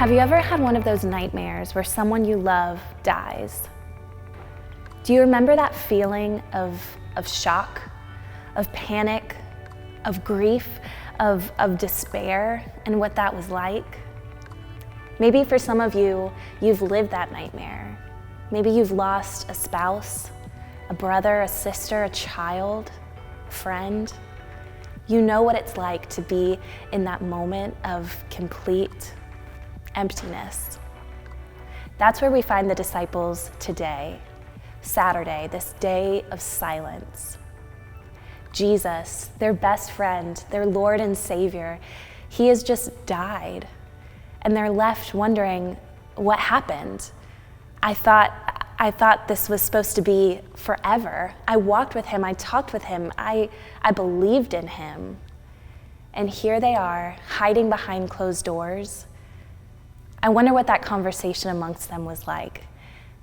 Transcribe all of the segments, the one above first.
Have you ever had one of those nightmares where someone you love dies? Do you remember that feeling of shock, of panic, of grief, of despair, and what that was like? Maybe for some of you, you've lived that nightmare. Maybe you've lost a spouse, a brother, a sister, a child, a friend. You know what it's like to be in that moment of complete emptiness. That's where we find the disciples today, Saturday, this day of silence. Jesus, their best friend, their Lord and Savior, he has just died. And they're left wondering, what happened? I thought this was supposed to be forever. I walked with him, I talked with him, I believed in him. And here they are, hiding behind closed doors. I wonder what that conversation amongst them was like.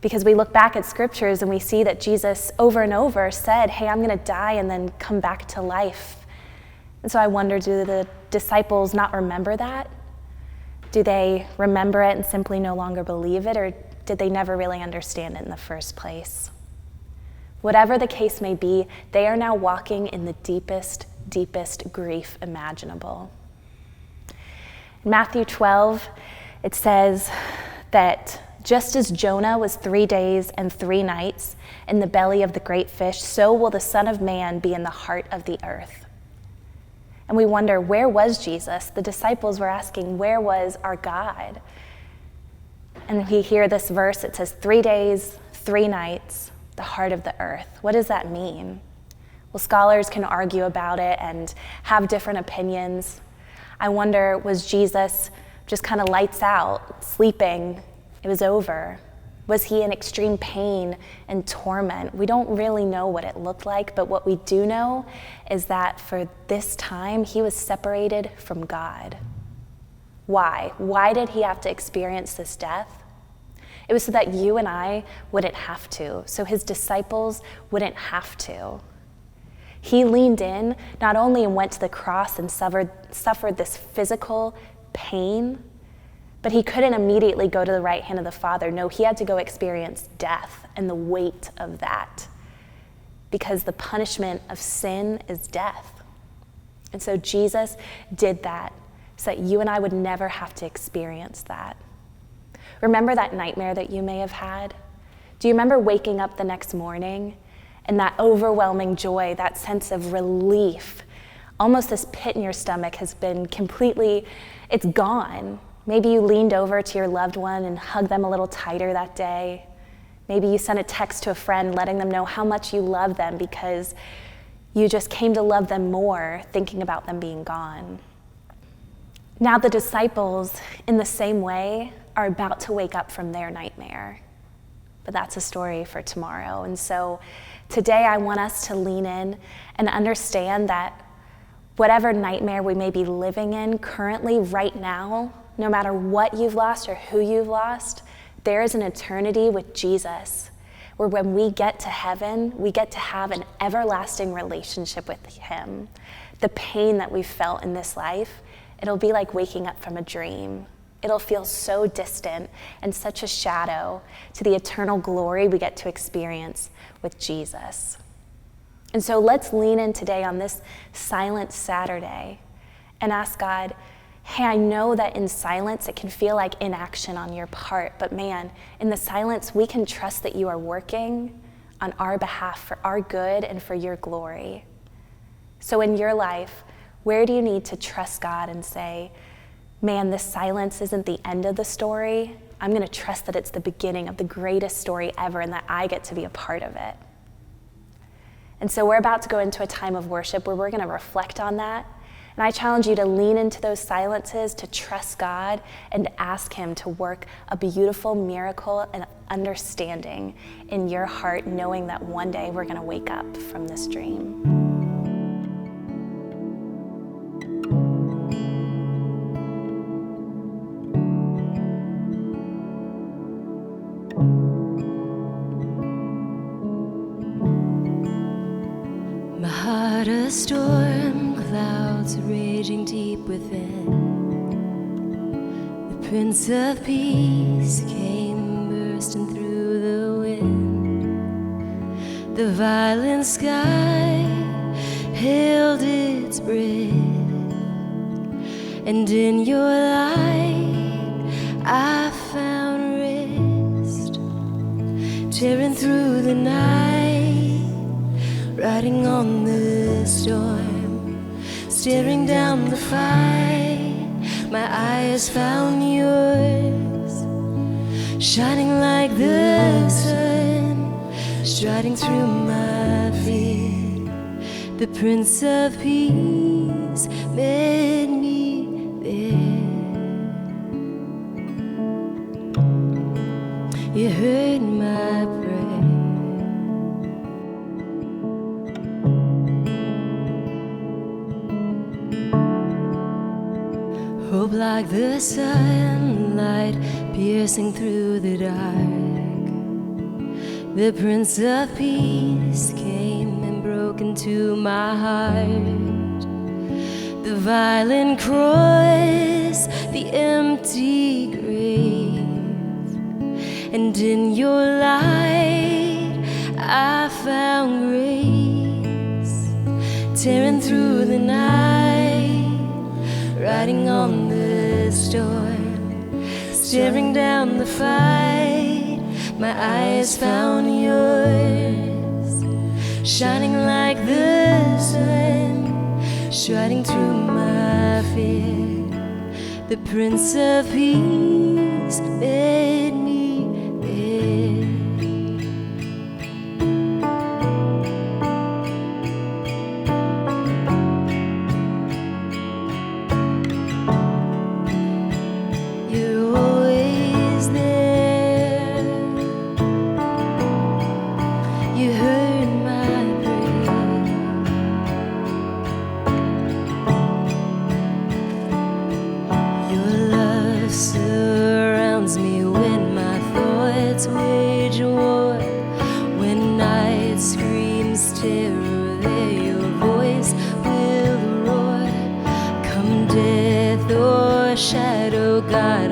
Because we look back at scriptures and we see that Jesus over and over said, hey, I'm gonna die and then come back to life. And so I wonder, do the disciples not remember that? Do they remember it and simply no longer believe it, or did they never really understand it in the first place? Whatever the case may be, they are now walking in the deepest grief imaginable. In Matthew 12, it says that just as Jonah was 3 days and 3 nights in the belly of the great fish, so will the Son of Man be in the heart of the earth. And we wonder, where was Jesus? The disciples were asking, where was our God? And we hear this verse, it says 3 days, 3 nights, the heart of the earth. What does that mean? Well, scholars can argue about it and have different opinions. I wonder, was Jesus just kind of lights out, sleeping? It was over. Was he in extreme pain and torment? We don't really know what it looked like, but what we do know is that for this time, he was separated from God. Why? Why did he have to experience this death? It was so that you and I wouldn't have to, so his disciples wouldn't have to. He leaned in, not only and went to the cross and suffered this physical pain, but he couldn't immediately go to the right hand of the Father. No, he had to go experience death and the weight of that, because the punishment of sin is death. And so Jesus did that so that you and I would never have to experience that. Remember that nightmare that you may have had? Do you remember waking up the next morning and that overwhelming joy, that sense of relief? Almost this pit in your stomach has been completely, it's gone. Maybe you leaned over to your loved one and hugged them a little tighter that day. Maybe you sent a text to a friend letting them know how much you love them because you just came to love them more thinking about them being gone. Now the disciples, in the same way, are about to wake up from their nightmare. But that's a story for tomorrow. And so today I want us to lean in and understand that whatever nightmare we may be living in currently, right now, no matter what you've lost or who you've lost, there is an eternity with Jesus, where when we get to heaven, we get to have an everlasting relationship with him. The pain that we've felt in this life, it'll be like waking up from a dream. It'll feel so distant and such a shadow to the eternal glory we get to experience with Jesus. And so let's lean in today on this silent Saturday and ask God, hey, I know that in silence it can feel like inaction on your part, but man, in the silence we can trust that you are working on our behalf for our good and for your glory. So in your life, where do you need to trust God and say, man, this silence isn't the end of the story. I'm going to trust that it's the beginning of the greatest story ever and that I get to be a part of it. And so we're about to go into a time of worship where we're going to reflect on that. And I challenge you to lean into those silences, to trust God, and to ask him to work a beautiful miracle and understanding in your heart, knowing that one day we're going to wake up from this dream. My heart a storm, clouds raging deep within. The Prince of Peace came bursting through the wind. The violent sky held its breath, and in your light I found rest. Tearing through the night, riding on the storm, staring down the fight, my eyes found yours, shining like the sun, striding through my fear. The Prince of Peace met me there. You heard my prayer. Hope like the sunlight piercing through the dark. The Prince of Peace came and broke into my heart. The violent cross, the empty grave, and in your light I found grace. Tearing through the night, riding on the storm, staring down the fight, my eyes found yours, shining like the sun, striding through my fear. The Prince of Peace met me there. You're always there. You heard my prayer. Your love surrounds me when my thoughts wage war. When night screams terror, there your voice will roar. Come death or shadow, God,